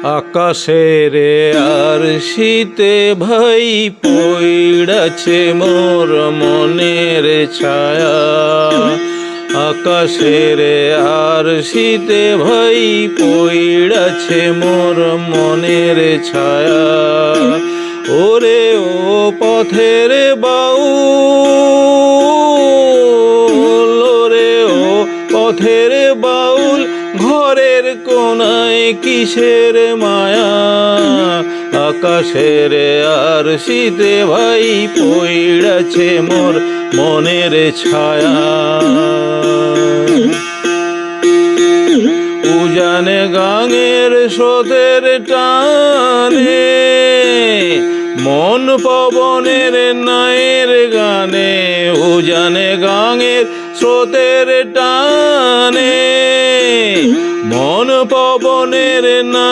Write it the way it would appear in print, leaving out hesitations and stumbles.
আকাশের আর শীতে ভাই পইড়াছে মোর মনের ছায়া। আকাশের আর শীতে ভাই পইড়াছে মোর মনের ছায়া। ওরে ও পথের বাউল, ওরে ও পথের বাউল, ঘরের কোনায় কিসের মায়া। আকাশের আর শীতে ভাই পইড়াছে মোর মনের ছায়া। উজানে গাঙের স্রোতের টানে, মন পবনের নায়ের গানে। উজানে গাঙের স্রোতের টানে, মন পবনের নায়